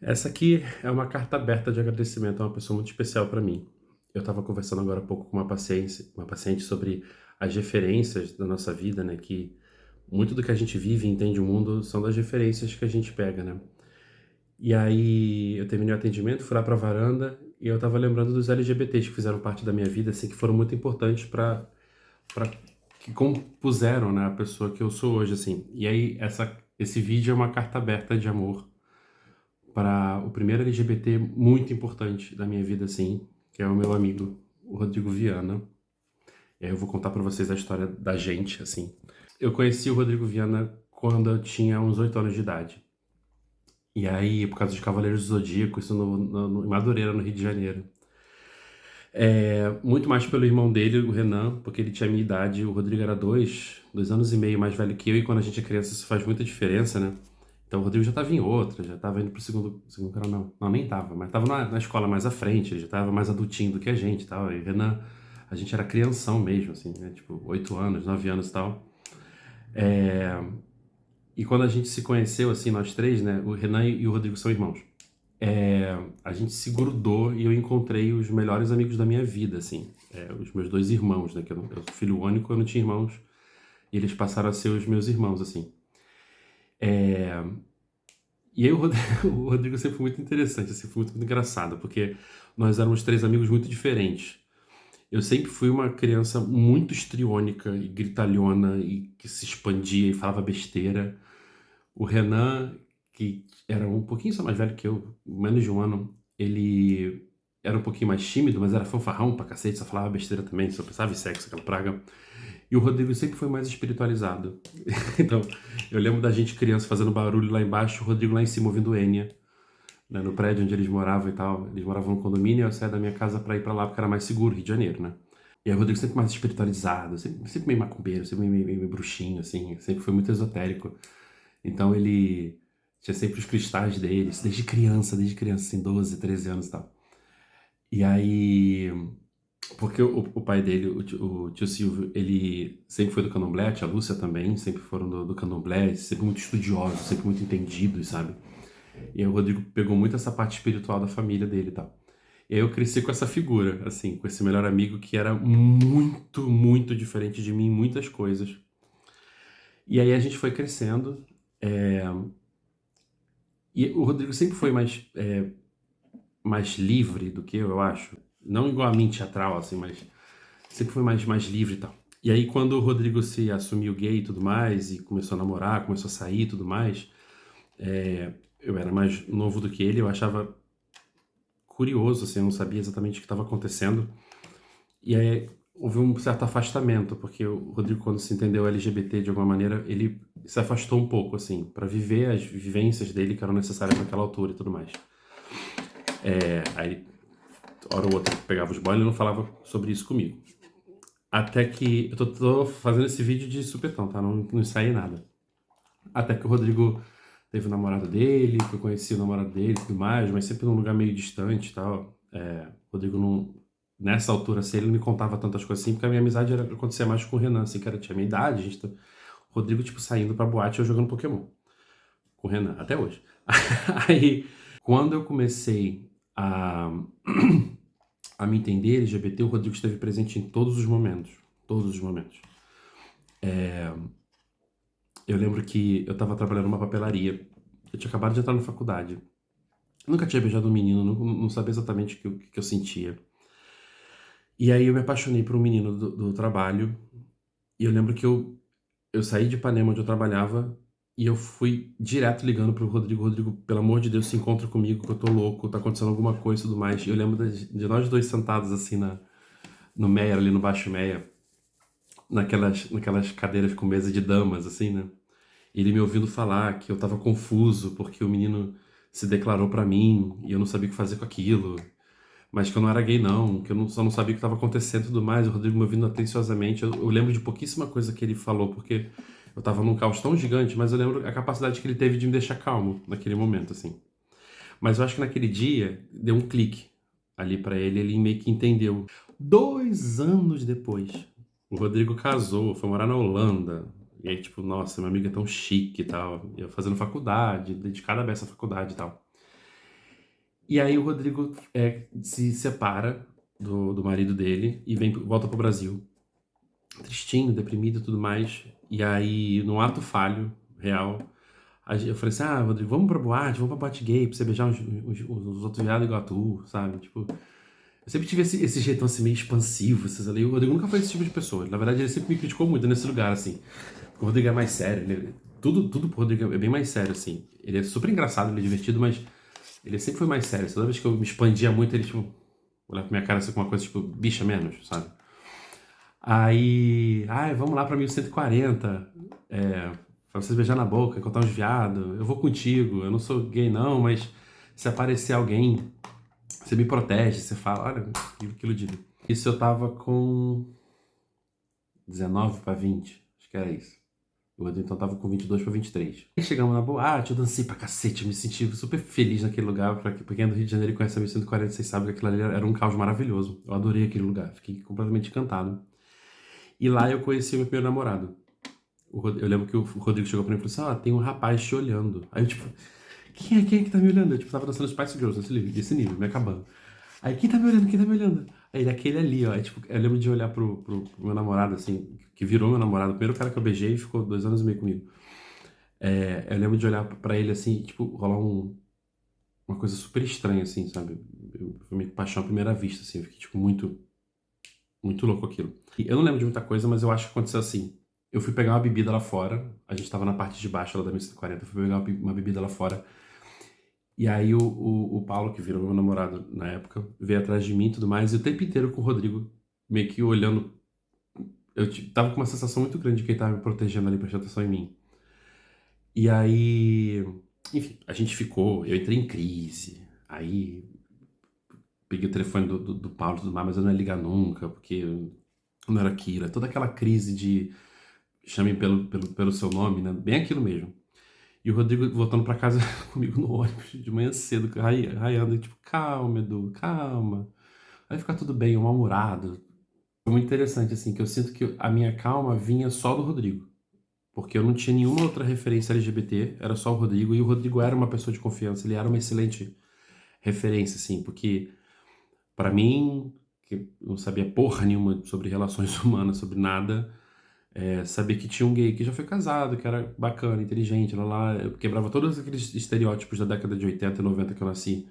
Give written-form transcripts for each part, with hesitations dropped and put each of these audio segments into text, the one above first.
Essa aqui é uma carta aberta de agradecimento a uma pessoa muito especial para mim. Eu estava conversando agora há pouco com uma paciente sobre as referências da nossa vida, né? Que muito do que a gente vive e entende o mundo são das referências que a gente pega, né? E aí eu terminei o atendimento, fui lá para a varanda e eu estava lembrando dos LGBTs que fizeram parte da minha vida, assim, que foram muito importantes para que compuseram, né, a pessoa que eu sou hoje, assim. E aí esse vídeo é uma carta aberta de amor para o primeiro LGBT muito importante da minha vida, assim, que é o meu amigo, o Rodrigo Viana. E aí eu vou contar para vocês a história da gente, assim. Eu conheci o Rodrigo Viana quando eu tinha uns 8 anos de idade. E aí, por causa de Cavaleiros do Zodíaco, isso em Madureira, no Rio de Janeiro. Muito mais pelo irmão dele, o Renan, porque ele tinha a minha idade. O Rodrigo era 2 anos e meio mais velho que eu, e quando a gente é criança isso faz muita diferença, né? Então o Rodrigo já estava em outra, já estava indo pro segundo grau, não, nem estava, mas estava na escola mais à frente, ele já estava mais adultinho do que a gente e tal. E o Renan, a gente era crianção mesmo, assim, né? Tipo, 8 anos, 9 anos e tal. É, E quando a gente se conheceu, assim, nós três, né? O Renan e o Rodrigo são irmãos. A gente se grudou e eu encontrei os melhores amigos da minha vida, assim. Os meus dois irmãos, né? Que eu sou filho único, eu não tinha irmãos. E eles passaram a ser os meus irmãos, assim. E aí o Rodrigo sempre foi muito interessante, assim, foi muito engraçado, porque nós éramos três amigos muito diferentes. Eu sempre fui uma criança muito histriônica e gritalhona e que se expandia e falava besteira. O Renan, que era um pouquinho só mais velho que eu, menos de um ano, ele era um pouquinho mais tímido, mas era fanfarrão pra cacete, só falava besteira também, só pensava em sexo, aquela praga. E o Rodrigo sempre foi mais espiritualizado. Então, eu lembro da gente criança fazendo barulho lá embaixo, o Rodrigo lá em cima ouvindo Enya, né, no prédio onde eles moravam e tal. Eles moravam no condomínio, eu saía da minha casa pra ir pra lá porque era mais seguro, Rio de Janeiro, né? E aí o Rodrigo sempre mais espiritualizado, sempre meio macumbeiro, sempre meio bruxinho, assim, sempre foi muito esotérico. Então ele tinha sempre os cristais dele, isso desde criança, assim, 12, 13 anos e tal. E aí, porque o pai dele, o tio Silvio, ele sempre foi do candomblé, a tia Lúcia também, sempre foram do candomblé, sempre muito estudiosos, sempre muito entendidos, sabe? E aí o Rodrigo pegou muito essa parte espiritual da família dele e tal. E aí eu cresci com essa figura, assim, com esse melhor amigo que era muito, muito diferente de mim em muitas coisas. E aí a gente foi crescendo, é, e o Rodrigo sempre foi mais livre do que eu acho. Não igual a mim, teatral, assim, mas sempre foi mais livre e tal. E aí, quando o Rodrigo se assumiu gay e tudo mais, e começou a namorar, começou a sair e tudo mais, eu era mais novo do que ele, eu achava curioso, assim, eu não sabia exatamente o que estava acontecendo. E aí houve um certo afastamento, porque o Rodrigo, quando se entendeu LGBT de alguma maneira, ele se afastou um pouco, assim, para viver as vivências dele que eram necessárias naquela altura e tudo mais. Aí, hora ou outra, pegava os boys e não falava sobre isso comigo. Até que. Eu tô fazendo esse vídeo de supetão, tá? Não ensaiei nada. Até que o Rodrigo teve o namorado dele, que eu conheci o namorado dele e tudo mais, mas sempre num lugar meio distante e tal. O Rodrigo não. Nessa altura, assim, ele não me contava tantas coisas assim, porque a minha amizade acontecia mais com o Renan, assim, que tinha a minha idade, o Rodrigo, tipo, saindo pra boate e eu jogando Pokémon. Com o Renan, até hoje. Aí, quando eu comecei a me entender LGBT, o Rodrigo esteve presente em todos os momentos. Todos os momentos. Eu lembro que eu estava trabalhando numa papelaria. Eu tinha acabado de entrar na faculdade. Nunca tinha beijado um menino, não sabia exatamente o que eu sentia. E aí eu me apaixonei por um menino do trabalho. E eu lembro que eu saí de Ipanema, onde eu trabalhava, e eu fui direto ligando pro Rodrigo. Rodrigo, pelo amor de Deus, se encontra comigo, que eu tô louco, tá acontecendo alguma coisa e tudo mais. E eu lembro de nós dois sentados assim no Meia, ali no Baixo Meia, naquelas cadeiras com mesa de damas, assim, né? E ele me ouvindo falar que eu tava confuso porque o menino se declarou pra mim e eu não sabia o que fazer com aquilo, mas que eu não era gay não, que só não sabia o que estava acontecendo e tudo mais. O Rodrigo me ouvindo atenciosamente. Eu lembro de pouquíssima coisa que ele falou, porque eu tava num caos tão gigante, mas eu lembro a capacidade que ele teve de me deixar calmo naquele momento, assim. Mas eu acho que naquele dia deu um clique ali pra ele, ele meio que entendeu. 2 anos depois, o Rodrigo casou, foi morar na Holanda. E aí, tipo, nossa, meu amigo é tão chique e tal. Eu fazendo faculdade, dedicado a essa faculdade e tal. E aí o Rodrigo se separa do marido dele e volta pro Brasil. Tristinho, deprimido e tudo mais. E aí, num ato falho, real, eu falei assim, Rodrigo, vamos pra boate gay, pra você beijar os outros viados igual a tu, sabe? Tipo, eu sempre tive esse jeitão assim, meio expansivo, esses ali. O Rodrigo nunca foi esse tipo de pessoa. Na verdade, ele sempre me criticou muito nesse lugar, assim. O Rodrigo é mais sério, tudo pro Rodrigo é bem mais sério, assim. Ele é super engraçado, ele é divertido, mas ele sempre foi mais sério. Toda vez que eu me expandia muito, ele, tipo, olhava pra minha cara assim com uma coisa, tipo, bicha menos, sabe? Aí, vamos lá pra 1140, pra vocês beijar na boca, contar uns viado. Eu vou contigo, eu não sou gay não, mas se aparecer alguém, você me protege, você fala, olha, que iludido. Isso eu tava com 19 pra 20, acho que era isso. O Edu então tava com 22 pra 23. Aí chegamos na boate, eu dancei pra cacete, eu me senti super feliz naquele lugar. Pra quem é do Rio de Janeiro e conhece a 1140, vocês sabem que aquilo ali era um caos maravilhoso. Eu adorei aquele lugar, fiquei completamente encantado. E lá eu conheci o meu primeiro namorado. Eu lembro que o Rodrigo chegou pra mim e falou assim, tem um rapaz te olhando. Aí eu, tipo, quem é que tá me olhando? Eu, tipo, tava dançando Spice Girls desse nível, me acabando. Aí, quem tá me olhando? Quem tá me olhando? Aí ele, aquele ali, ó. Aí, tipo, eu lembro de olhar pro meu namorado, assim, que virou meu namorado. O primeiro cara que eu beijei e ficou 2 anos e meio comigo. Eu lembro de olhar pra ele, assim, e, tipo, rolar uma coisa super estranha, assim, sabe? Foi meio que paixão à primeira vista, assim. Eu fiquei, tipo, muito, muito louco aquilo. E eu não lembro de muita coisa, mas eu acho que aconteceu assim. Eu fui pegar uma bebida lá fora. A gente tava na parte de baixo lá da 1140. Eu fui pegar uma bebida lá fora. E aí o Paulo, que virou meu namorado na época, veio atrás de mim e tudo mais. E o tempo inteiro com o Rodrigo, meio que olhando. Tava com uma sensação muito grande de que ele tava me protegendo ali, prestando atenção em mim. E aí, enfim, a gente ficou. Eu entrei em crise. Aí peguei o telefone do Paulo e tudo mais, mas eu não ia ligar nunca, porque não era aquilo. É toda aquela crise de chame pelo seu nome, né? Bem aquilo mesmo. E o Rodrigo voltando pra casa comigo no ônibus de manhã cedo, raiando, e tipo, calma, Edu, calma. Vai ficar tudo bem, eu mal-humorado. Foi muito interessante, assim, que eu sinto que a minha calma vinha só do Rodrigo. Porque eu não tinha nenhuma outra referência LGBT, era só o Rodrigo, e o Rodrigo era uma pessoa de confiança, ele era uma excelente referência, assim, porque pra mim, que eu não sabia porra nenhuma sobre relações humanas, sobre nada, saber que tinha um gay que já foi casado, que era bacana, inteligente, lá, eu quebrava todos aqueles estereótipos da década de 80 e 90 que eu nasci,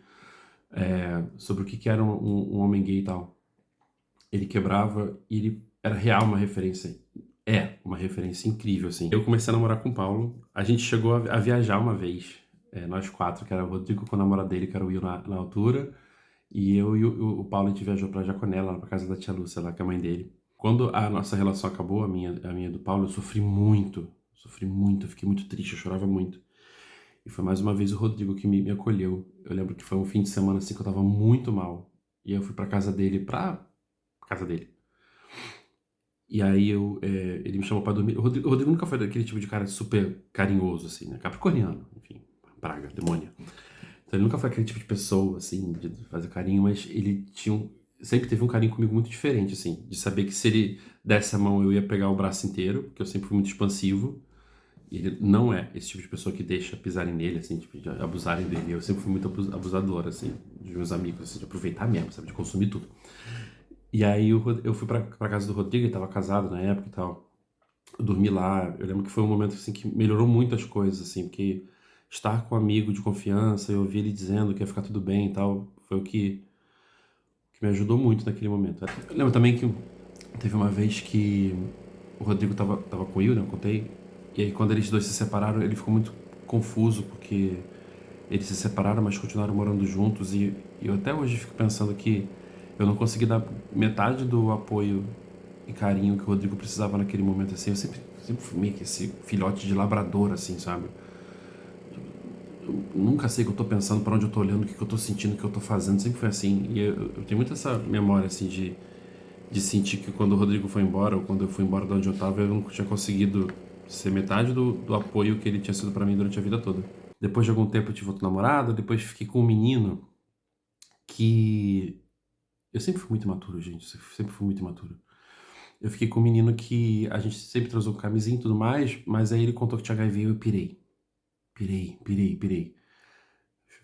sobre o que era um homem gay e tal. Ele quebrava e ele era real uma referência. É uma referência incrível, assim. Eu comecei a namorar com o Paulo, a gente chegou a viajar uma vez, nós quatro, que era o Rodrigo com o namorado dele, que era o Will na altura, e eu e o Paulo, a gente viajou pra Jaconela, lá pra casa da tia Lúcia, lá, que é a mãe dele. Quando a nossa relação acabou, a minha e do Paulo, eu sofri muito, fiquei muito triste, eu chorava muito. E foi mais uma vez o Rodrigo que me acolheu. Eu lembro que foi um fim de semana assim que eu tava muito mal. E eu fui pra casa dele, pra casa dele. E aí ele me chamou pra dormir. O Rodrigo nunca foi daquele tipo de cara super carinhoso, assim, né? Capricorniano, enfim, praga, demônio. Então ele nunca foi aquele tipo de pessoa, assim, de fazer carinho, mas ele sempre teve um carinho comigo muito diferente, assim, de saber que se ele desse a mão eu ia pegar o braço inteiro, porque eu sempre fui muito expansivo. E ele não é esse tipo de pessoa que deixa pisarem nele, assim, tipo, de abusarem dele. Eu sempre fui muito abusador, assim, dos meus amigos, assim, de aproveitar mesmo, sabe, de consumir tudo. E aí eu fui pra casa do Rodrigo, ele tava casado na época e tal. Eu dormi lá, eu lembro que foi um momento, assim, que melhorou muito as coisas, assim, porque estar com um amigo de confiança, eu ouvi ele dizendo que ia ficar tudo bem e tal, foi o que me ajudou muito naquele momento. Eu lembro também que teve uma vez que o Rodrigo tava com o Will, né, eu contei, e aí quando eles dois se separaram, ele ficou muito confuso, porque eles se separaram, mas continuaram morando juntos, e eu até hoje fico pensando que eu não consegui dar metade do apoio e carinho que o Rodrigo precisava naquele momento, assim. Eu sempre fui meio que esse filhote de labrador, assim, sabe? Eu nunca sei o que eu tô pensando, pra onde eu tô olhando, o que eu tô sentindo, o que eu tô fazendo, sempre foi assim. E eu tenho muito essa memória, assim, de sentir que quando o Rodrigo foi embora, ou quando eu fui embora de onde eu tava, eu não tinha conseguido ser metade do apoio que ele tinha sido pra mim durante a vida toda. Depois de algum tempo eu tive outro namorado, depois fiquei com um menino que... Eu sempre fui muito imaturo, gente, sempre fui muito imaturo. Eu fiquei com um menino que a gente sempre transou com camisinha e tudo mais, mas aí ele contou que tinha HIV e eu pirei. Pirei.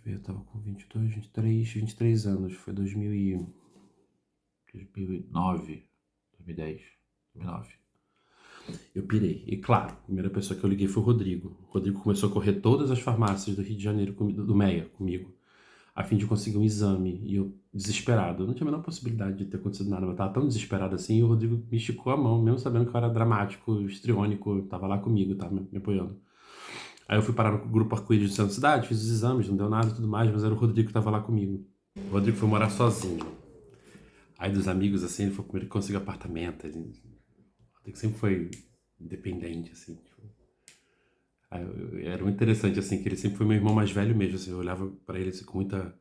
ver, eu tava com 22, 23 anos. Foi 2009, 2010, 2009. Eu pirei. E claro, a primeira pessoa que eu liguei foi o Rodrigo. O Rodrigo começou a correr todas as farmácias do Rio de Janeiro, do Meia, comigo, a fim de conseguir um exame. E eu, desesperado, eu não tinha a menor possibilidade de ter acontecido nada, mas eu tava tão desesperado assim, e o Rodrigo me esticou a mão, mesmo sabendo que eu era dramático, histriônico, tava lá comigo, tá, me apoiando. Aí eu fui parar no grupo Arco-Íris do centro da cidade, fiz os exames, não deu nada e tudo mais, mas era o Rodrigo que tava lá comigo. O Rodrigo foi morar sozinho. Aí dos amigos, assim, ele foi o primeiro que conseguiu apartamento. O Rodrigo sempre foi independente, assim, tipo. Aí era muito interessante, assim, que ele sempre foi meu irmão mais velho mesmo, assim, eu olhava pra ele assim, com muita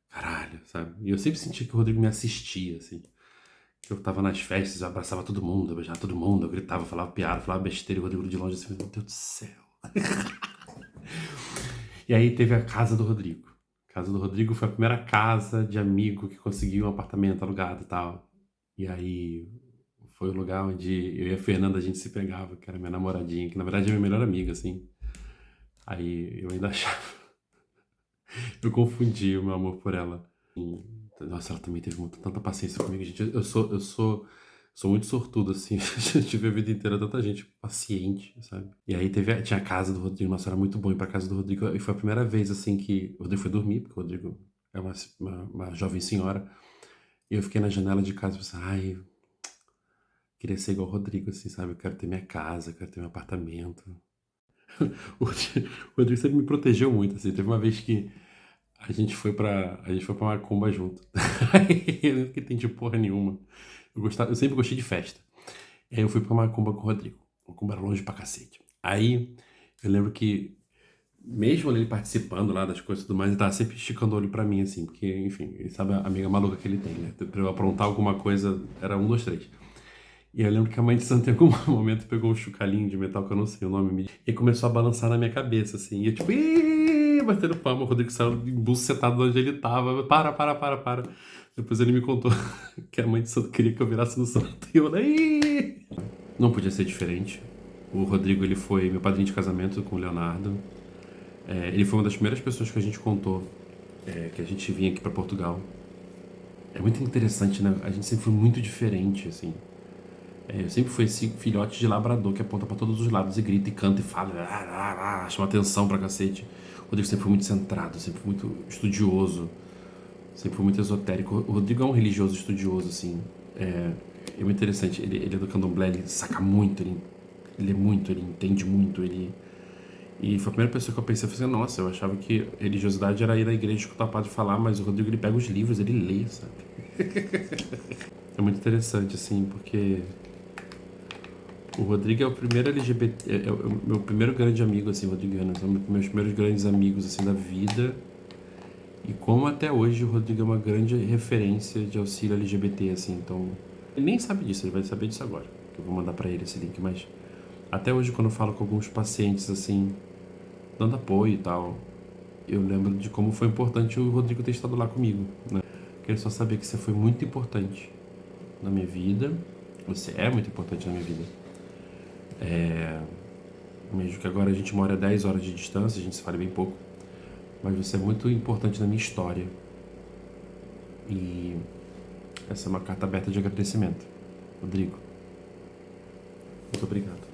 caralho, sabe? E eu sempre sentia que o Rodrigo me assistia, assim. Que eu tava nas festas, eu abraçava todo mundo, eu beijava todo mundo, eu gritava, falava piada, falava besteira, e o Rodrigo de longe assim, meu Deus do céu. E aí teve a casa do Rodrigo. A casa do Rodrigo foi a primeira casa de amigo que conseguiu um apartamento alugado e tal. E aí foi o lugar onde eu e a Fernanda a gente se pegava, que era minha namoradinha, que na verdade é minha melhor amiga, assim. Aí eu ainda achava. Eu confundi o meu amor por ela. Nossa, ela também teve tanta paciência comigo, gente. Eu sou muito sortudo, assim. Eu tive a vida inteira tanta gente paciente, sabe? E aí tinha a casa do Rodrigo. Nossa, era muito bom ir pra casa do Rodrigo. E foi a primeira vez, assim, que o Rodrigo foi dormir, porque o Rodrigo é uma jovem senhora. E eu fiquei na janela de casa e pensei, ai, queria ser igual o Rodrigo, assim, sabe? Eu quero ter minha casa, eu quero ter meu apartamento. O Rodrigo sempre me protegeu muito, assim. Teve uma vez que a gente foi pra Macumba junto. Aí eu não entendi porra nenhuma. Eu sempre gostei de festa. Aí eu fui pra Macumba com o Rodrigo. Macumba era longe pra cacete. Aí eu lembro que, mesmo ele participando lá das coisas e tudo mais, ele tava sempre esticando o olho pra mim, assim, porque, enfim, ele sabe a amiga maluca que ele tem, né? Pra eu aprontar alguma coisa, era um, dois, três. E eu lembro que a mãe de santo em algum momento pegou um chocalhinho de metal, que eu não sei o nome, e começou a balançar na minha cabeça, assim. E eu tipo, "Ih", batendo palma, o Rodrigo saiu embucetado de onde ele tava. Para. Depois ele me contou que a mãe de santo queria que eu virasse no santo. E eu, "Ih". Não podia ser diferente. O Rodrigo, ele foi meu padrinho de casamento com o Leonardo. Ele foi uma das primeiras pessoas que a gente contou, que a gente vinha aqui pra Portugal. É muito interessante, né? A gente sempre foi muito diferente, assim. Eu sempre fui esse filhote de labrador que aponta pra todos os lados e grita e canta e fala, chama atenção pra cacete. O Rodrigo sempre foi muito centrado, sempre foi muito estudioso, sempre foi muito esotérico. O Rodrigo é um religioso estudioso, assim. É muito interessante. Ele é do candomblé, ele saca muito, ele é muito, ele entende muito, ele. E foi a primeira pessoa que eu pensei, eu falei, nossa, eu achava que religiosidade era ir na igreja escutar o padre falar, mas o Rodrigo ele pega os livros, ele lê, sabe? É muito interessante, assim, porque o Rodrigo é o primeiro LGBT, é o meu primeiro grande amigo, assim, rodriguano. São meus primeiros grandes amigos, assim, da vida. E como até hoje o Rodrigo é uma grande referência de auxílio LGBT, assim, então. Ele nem sabe disso, ele vai saber disso agora. Que eu vou mandar pra ele esse link, mas. Até hoje, quando eu falo com alguns pacientes, assim, dando apoio e tal, eu lembro de como foi importante o Rodrigo ter estado lá comigo, né? Queria só saber que você foi muito importante na minha vida. Você é muito importante na minha vida. Mesmo que agora a gente mora a 10 horas de distância, a gente se fala bem pouco, mas você é muito importante na minha história. E essa é uma carta aberta de agradecimento. Rodrigo, muito obrigado.